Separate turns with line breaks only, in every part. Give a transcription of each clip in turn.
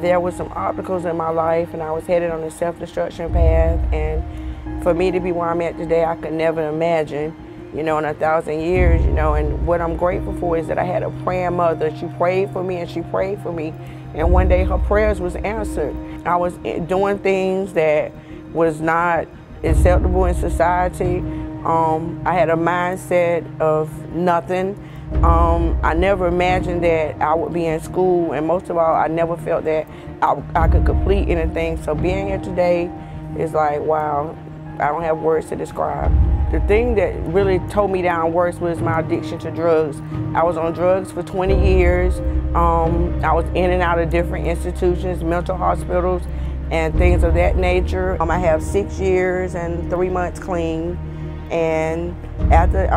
there were some obstacles in my life and I was headed on a self-destruction path, and for me to be where I'm at today, I could never imagine, you know, in 1,000 years, you know. And what I'm grateful for is that I had a praying mother. She prayed for me and she prayed for me, and one day her prayers was answered. I was doing things that was not acceptable in society. I had a mindset of nothing. I never imagined that I would be in school, and most of all, I never felt that I could complete anything. So being here today is like, wow, I don't have words to describe. The thing that really tore me down worse was my addiction to drugs. I was on drugs for 20 years. I was in and out of different institutions, mental hospitals, and things of that nature. I have 6 years and 3 months clean. And after,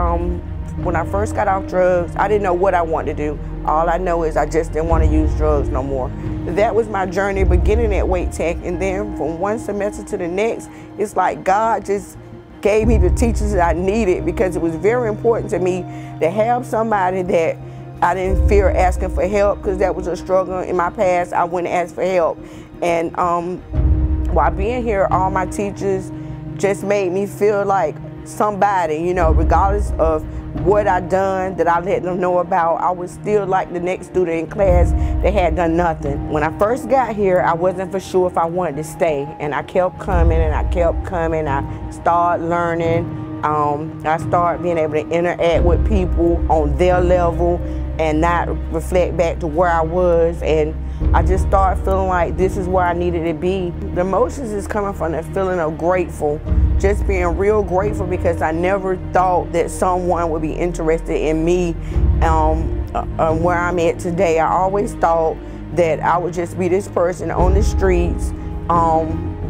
when I first got off drugs, I didn't know what I wanted to do. All I know is I just didn't want to use drugs no more. That was my journey beginning at Wake Tech, and then from one semester to the next, it's like God just gave me the teachers that I needed, because it was very important to me to have somebody that I didn't fear asking for help, because that was a struggle in my past. I wouldn't ask for help. And while being here, all my teachers just made me feel like somebody, you know, regardless of what I done that I let them know about, I was still like the next student in class that had done nothing. When I first got here, I wasn't for sure if I wanted to stay, and I kept coming and I kept coming. I started learning. I started being able to interact with people on their level and not reflect back to where I was, and I just started feeling like this is where I needed to be. The emotions is coming from the feeling of grateful, just being real grateful, because I never thought that someone would be interested in me where I'm at today. I always thought that I would just be this person on the streets,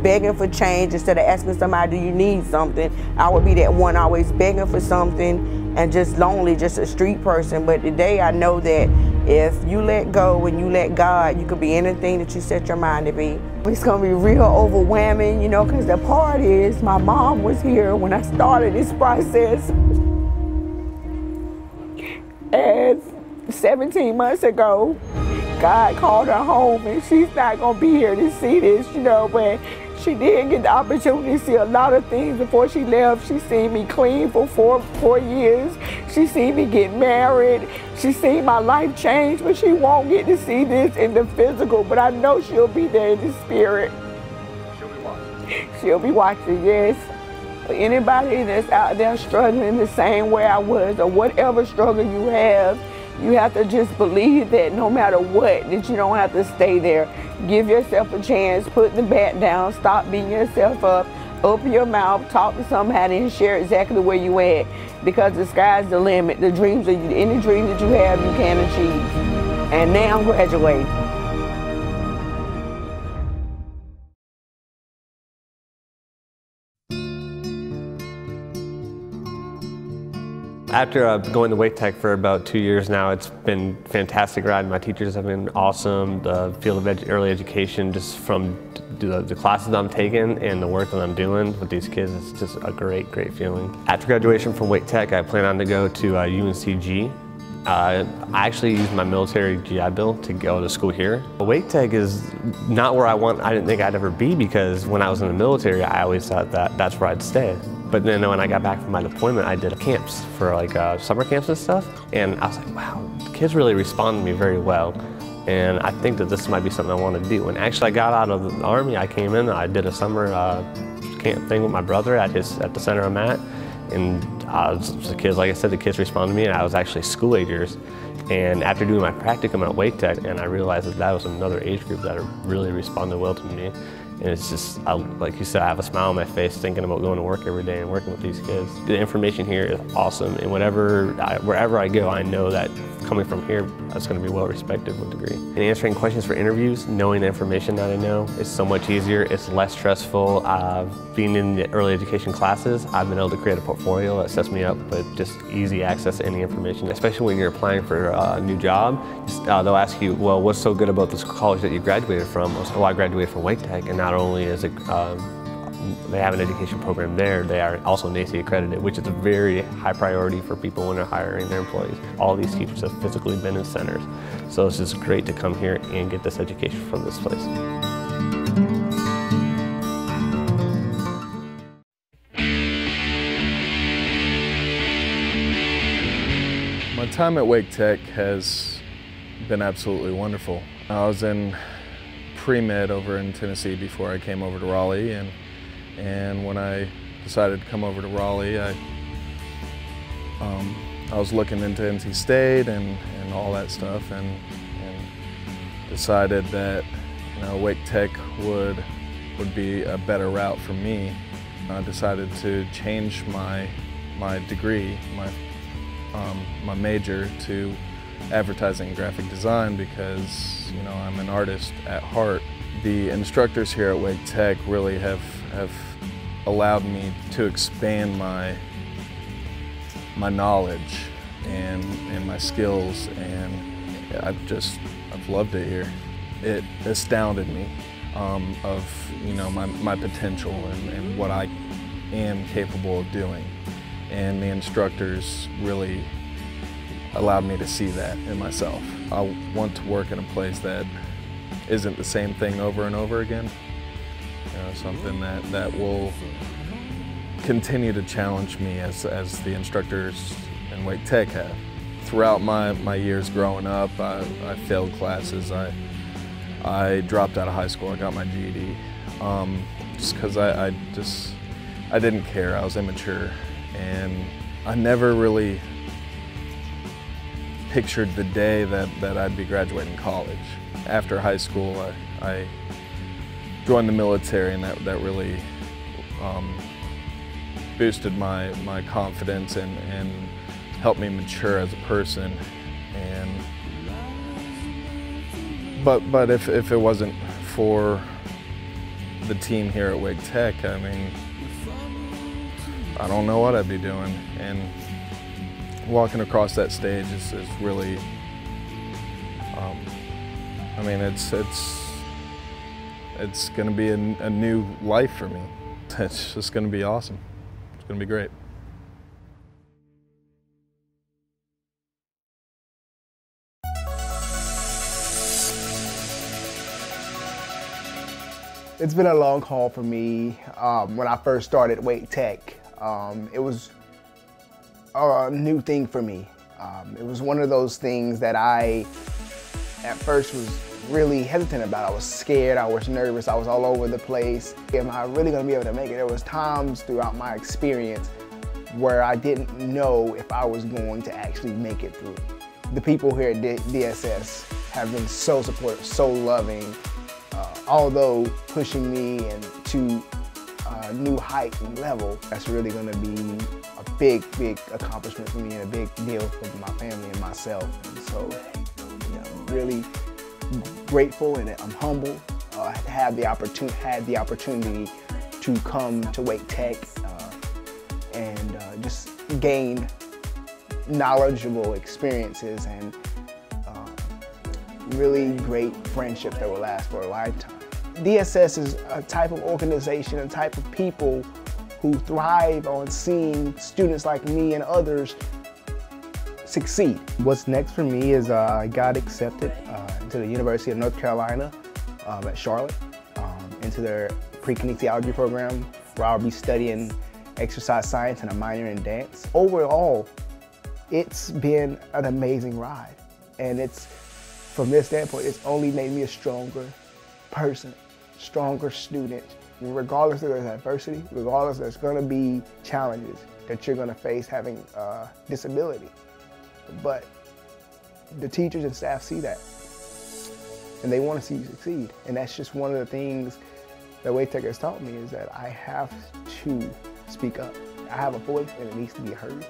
begging for change instead of asking somebody, do you need something? I would be that one always begging for something and just lonely, just a street person. But today I know that if you let go and you let God, you could be anything that you set your mind to be. It's gonna be real overwhelming, you know, because the part is my mom was here when I started this process. And 17 months ago, God called her home, and she's not gonna be here to see this, you know, but she did get the opportunity to see a lot of things before she left. She seen me clean for four years. She seen me get married. She seen my life change, but she won't get to see this in the physical, but I know she'll be there in the spirit.
She'll be watching.
She'll be watching, yes. For anybody that's out there struggling the same way I was, or whatever struggle you have to just believe that no matter what, that you don't have to stay there. Give yourself a chance, put the bat down, stop beating yourself up, open your mouth, talk to somebody, and share exactly where you at, because the sky's the limit. The dreams, any dream that you have, you can achieve. And now I'm graduating.
After going to Wake Tech for about 2 years now, it's been fantastic ride. My teachers have been awesome. The field of early education, just from the classes I'm taking and the work that I'm doing with these kids, it's just a great, great feeling. After graduation from Wake Tech, I plan on to go to UNCG. I actually used my military GI Bill to go to school here. Wake Tech is not where I didn't think I'd ever be, because when I was in the military, I always thought that that's where I'd stay. But then when I got back from my deployment, I did camps for like summer camps and stuff. And I was like, wow, the kids really respond to me very well. And I think that this might be something I want to do. And actually I got out of the Army, I came in, I did a summer camp thing with my brother at the center I'm at. And the kids, like I said, the kids responded to me, and I was actually school agers. And after doing my practicum at Wake Tech, and I realized that was another age group that really responded well to me. And it's just, like you said, I have a smile on my face thinking about going to work every day and working with these kids. The information here is awesome, and wherever I go, I know that coming from here, that's going to be well respected to a degree. And answering questions for interviews, knowing the information that I know, is so much easier. It's less stressful. Being in the early education classes, I've been able to create a portfolio that sets me up with just easy access to any information, especially when you're applying for a new job. They'll ask you, well, what's so good about this college that you graduated from? Oh, I graduated from Wake Tech, and not only is it they have an education program there. They are also NAEYC accredited, which is a very high priority for people when they're hiring their employees. All these teachers have physically been in centers. So it's just great to come here and get this education from this place.
My time at Wake Tech has been absolutely wonderful. I was in pre-med over in Tennessee before I came over to Raleigh, and when I decided to come over to Raleigh, I was looking into NC State and all that stuff, and decided that Wake Tech would be a better route for me. I decided to change my degree, my major, to advertising and graphic design because I'm an artist at heart. The instructors here at Wake Tech really have allowed me to expand my knowledge and my skills, and I've loved it here. It astounded me of my potential and what I am capable of doing, and the instructors really allowed me to see that in myself. I want to work in a place that isn't the same thing over and over again. Something that will continue to challenge me as the instructors in Wake Tech have. Throughout my years growing up, I failed classes. I dropped out of high school. I got my GED just because I didn't care. I was immature, and I never really pictured the day that I'd be graduating college. After high school, I joined the military, and that really boosted my confidence and helped me mature as a person. But if it wasn't for the team here at Wake Tech, I mean, I don't know what I'd be doing. And walking across that stage is really, I mean, it's going to be a new life for me. It's just going to be awesome. It's going to be great.
It's been a long haul for me. When I first started Wake Tech, it was a new thing for me. It was one of those things that I, at first, was really hesitant about. I was scared, I was nervous, I was all over the place. Am I really gonna be able to make it? There was times throughout my experience where I didn't know if I was going to actually make it through. The people here at DSS have been so supportive, so loving, although pushing me into a new height and level. That's really gonna be a big accomplishment for me and a big deal for my family and myself. And so, I'm really grateful and I'm humble to have the opportunity to come to Wake Tech and just gain knowledgeable experiences and really great friendships that will last for a lifetime. DSS is a type of organization, a type of people who thrive on seeing students like me and others succeed. What's next for me is I got accepted to the University of North Carolina at Charlotte into their pre-kinesiology program, where I'll be studying exercise science and a minor in dance. Overall, it's been an amazing ride, and from this standpoint, it's only made me a stronger person, stronger student. Regardless of there's adversity, regardless there's gonna be challenges that you're gonna face having a disability. But the teachers and staff see that, and they want to see you succeed. And that's just one of the things that Wake Tech has taught me, is that I have to speak up. I have a voice and it needs to be heard.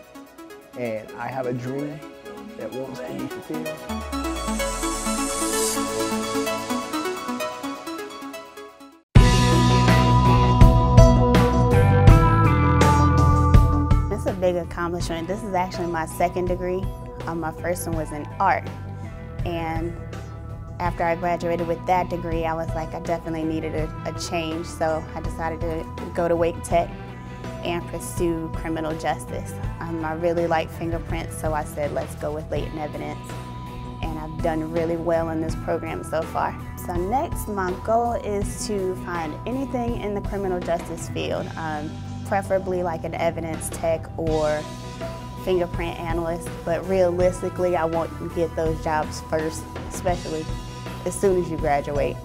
And I have a dream that wants to be fulfilled.
It's a big accomplishment. This is actually my second degree. My first one was in art. And after I graduated with that degree, I was like, I definitely needed a change, so I decided to go to Wake Tech and pursue criminal justice. I really like fingerprints, so I said, let's go with latent evidence. And I've done really well in this program so far. So next, my goal is to find anything in the criminal justice field, preferably like an evidence tech or fingerprint analyst, but realistically, I want to get those jobs first, especially as soon as you graduate.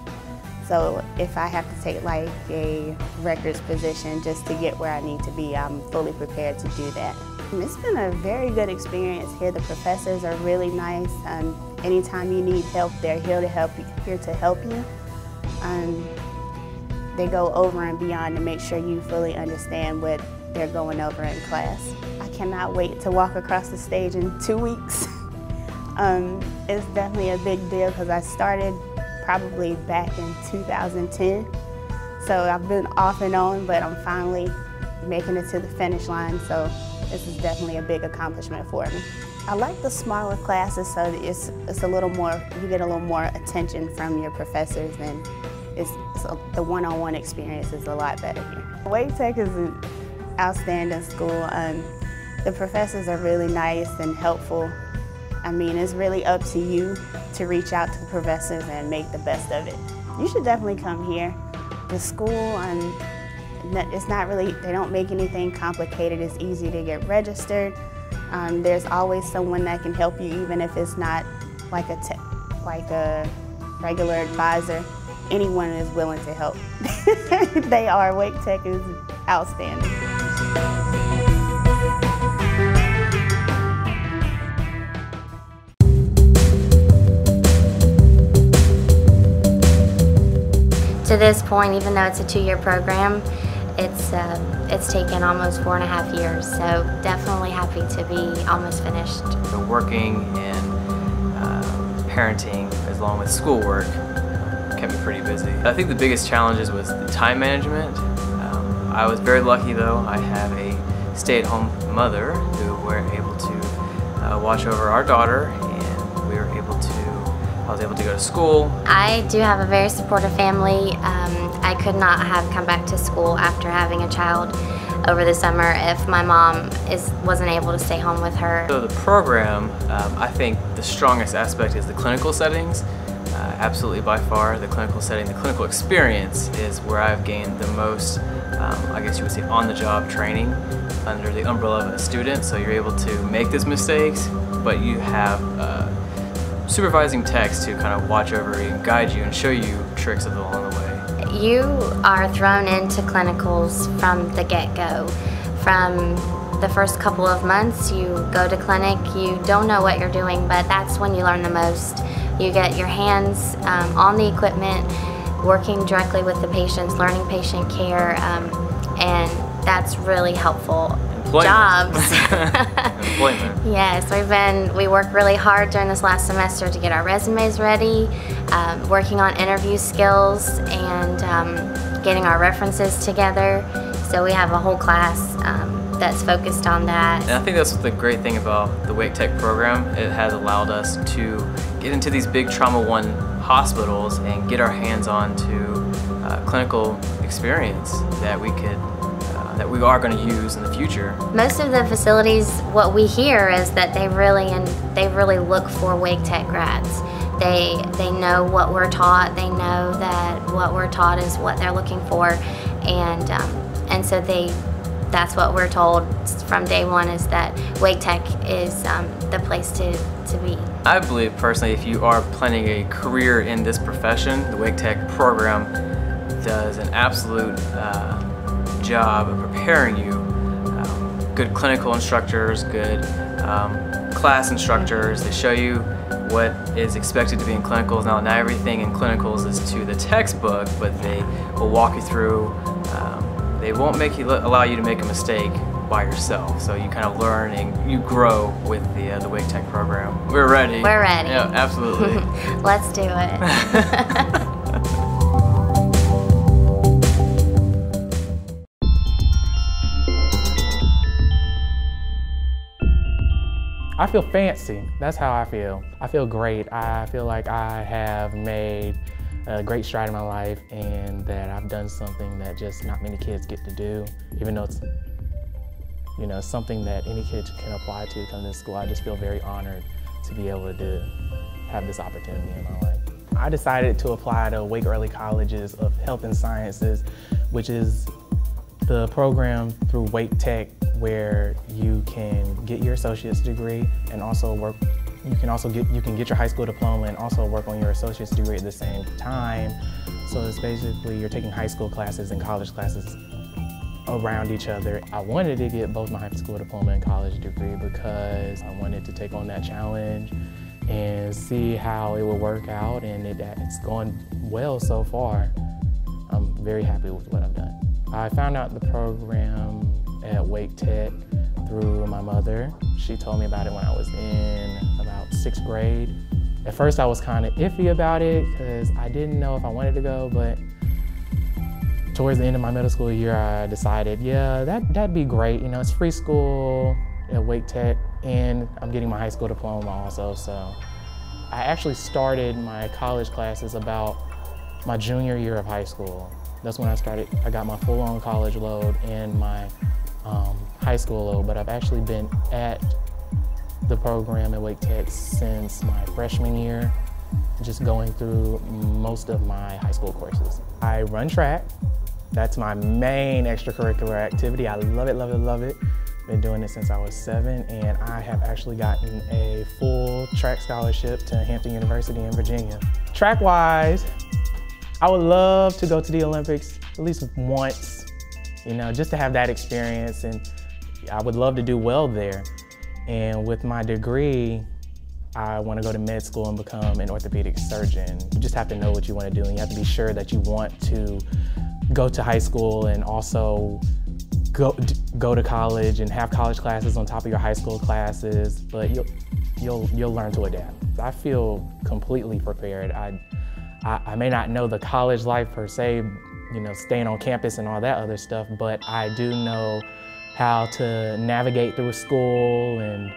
So if I have to take like a records position just to get where I need to be, I'm fully prepared to do that. It's been a very good experience here. The professors are really nice. Anytime you need help, they're here to help you. They go over and beyond to make sure you fully understand what they're going over in class. I cannot wait to walk across the stage in 2 weeks. It's definitely a big deal because I started probably back in 2010. So I've been off and on, but I'm finally making it to the finish line. So this is definitely a big accomplishment for me. I like the smaller classes, so it's a little more, you get a little more attention from your professors, and the one-on-one experience is a lot better here. Wake Tech is an outstanding school. The professors are really nice and helpful. I mean, it's really up to you to reach out to the professors and make the best of it. You should definitely come here. The school, it's not really, they don't make anything complicated. It's easy to get registered. There's always someone that can help you, even if it's not like a regular advisor. Anyone is willing to help. Wake Tech is outstanding.
To this point, even though it's a 2-year program, it's taken almost 4.5 years, so definitely happy to be almost finished.
So working and parenting, along with schoolwork, kept me pretty busy. I think the biggest challenges was the time management. I was very lucky though. I have a stay-at-home mother who were able to watch over our daughter, and I was able to go to school.
I do have a very supportive family. I could not have come back to school after having a child over the summer if my mom wasn't able to stay home with her.
So the program, I think the strongest aspect is the clinical settings. Absolutely by far, the clinical setting, the clinical experience is where I've gained the most, I guess you would say, on-the-job training under the umbrella of a student. So you're able to make those mistakes, but you have supervising techs to kind of watch over you and guide you and show you tricks along the way.
You are thrown into clinicals from the get-go. From the first couple of months, you go to clinic, you don't know what you're doing, but that's when you learn the most. You get your hands on the equipment, working directly with the patients, learning patient care, and that's really helpful. Jobs.
Employment.
Yes, we worked really hard during this last semester to get our resumes ready, working on interview skills, and getting our references together. So we have a whole class that's focused on that.
And I think that's the great thing about the Wake Tech program. It has allowed us to get into these big Trauma One hospitals and get our hands on to clinical experience that we are going to use in the future.
Most of the facilities, what we hear is that they really look for Wake Tech grads. They know what we're taught. They know that what we're taught is what they're looking for, and so that's what we're told from day one, is that Wake Tech is the place to be.
I believe personally, if you are planning a career in this profession, the Wake Tech program does an absolute job of preparing you. Good clinical instructors, good class instructors. They show you what is expected to be in clinicals. Now, not everything in clinicals is to the textbook, but they will walk you through. They won't allow you to make a mistake by yourself. So you kind of learn and you grow with the Wake Tech program. We're ready.
We're ready.
Yeah, absolutely.
Let's do it.
I feel fancy. That's how I feel. I feel great. I feel like I have made a great stride in my life and that I've done something that just not many kids get to do. Even though it's, you know, something that any kid can apply to come to school, I just feel very honored to be able to have this opportunity in my life. I decided to apply to Wake Early Colleges of Health and Sciences, which is the program through Wake Tech where you can get your associate's degree and also work. You can get your high school diploma and also work on your associate's degree at the same time. So it's basically you're taking high school classes and college classes around each other. I wanted to get both my high school diploma and college degree because I wanted to take on that challenge and see how it would work out, and it's going well so far. I'm very happy with what I've done. I found out the program at Wake Tech through my mother. She told me about it when I was in about 6th grade. At first I was kind of iffy about it because I didn't know if I wanted to go, but towards the end of my middle school year I decided, yeah, that'd be great. You know, it's free school at Wake Tech and I'm getting my high school diploma also, so. I actually started my college classes about my junior year of high school. That's when I got my full-on college load and my high school load, but I've actually been at the program at Wake Tech since my freshman year, just going through most of my high school courses. I run track. That's my main extracurricular activity. I love it, love it, love it. Been doing it since I was 7, and I have actually gotten a full track scholarship to Hampton University in Virginia. Track-wise, I would love to go to the Olympics at least once, you know, just to have that experience, and I would love to do well there. And with my degree, I want to go to med school and become an orthopedic surgeon. You just have to know what you want to do, and you have to be sure that you want to go to high school and also go to college and have college classes on top of your high school classes, but you'll learn to adapt. I feel completely prepared. I may not know the college life per se, you know, staying on campus and all that other stuff, but I do know how to navigate through school and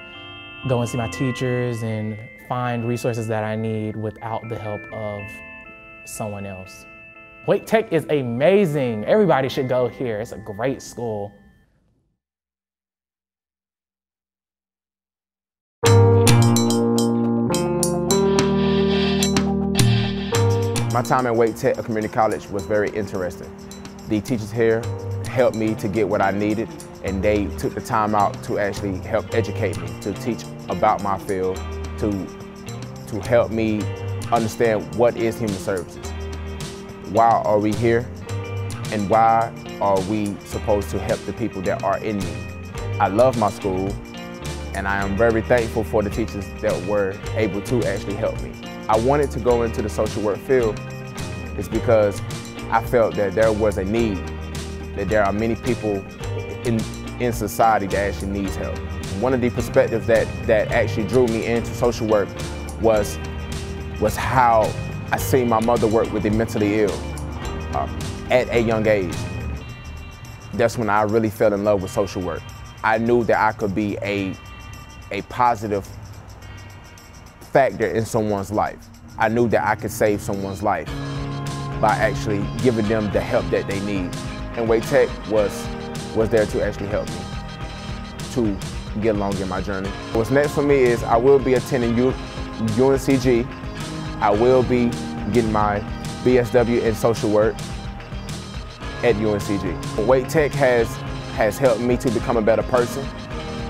go and see my teachers and find resources that I need without the help of someone else. Wake Tech is amazing. Everybody should go here. It's a great school.
My time at Wake Tech Community College was very interesting. The teachers here helped me to get what I needed, and they took the time out to actually help educate me, to teach about my field, to help me understand what is human services. Why are we here, and why are we supposed to help the people that are in need? I love my school, and I am very thankful for the teachers that were able to actually help me. I wanted to go into the social work field is because I felt that there was a need, that there are many people in society that actually needs help. One of the perspectives that actually drew me into social work was how I seen my mother work with the mentally ill at a young age. That's when I really fell in love with social work. I knew that I could be a positive factor in someone's life. I knew that I could save someone's life by actually giving them the help that they need. And Wake Tech was there to actually help me to get along in my journey. What's next for me is I will be attending UNCG. I will be getting my BSW in social work at UNCG. Wake Tech has helped me to become a better person.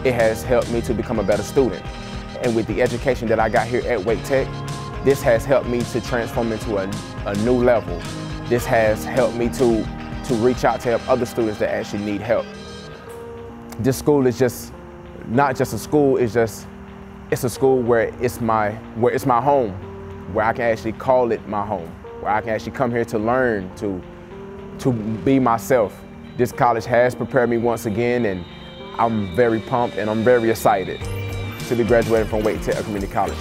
It has helped me to become a better student. And with the education that I got here at Wake Tech, this has helped me to transform into a new level. This has helped me to reach out to help other students that actually need help. This school is just not just a school, it's a school where it's my home, where I can actually call it my home, where I can actually come here to learn, to be myself. This college has prepared me once again, and I'm very pumped and I'm very excited to be graduating from Wake Tech Community College.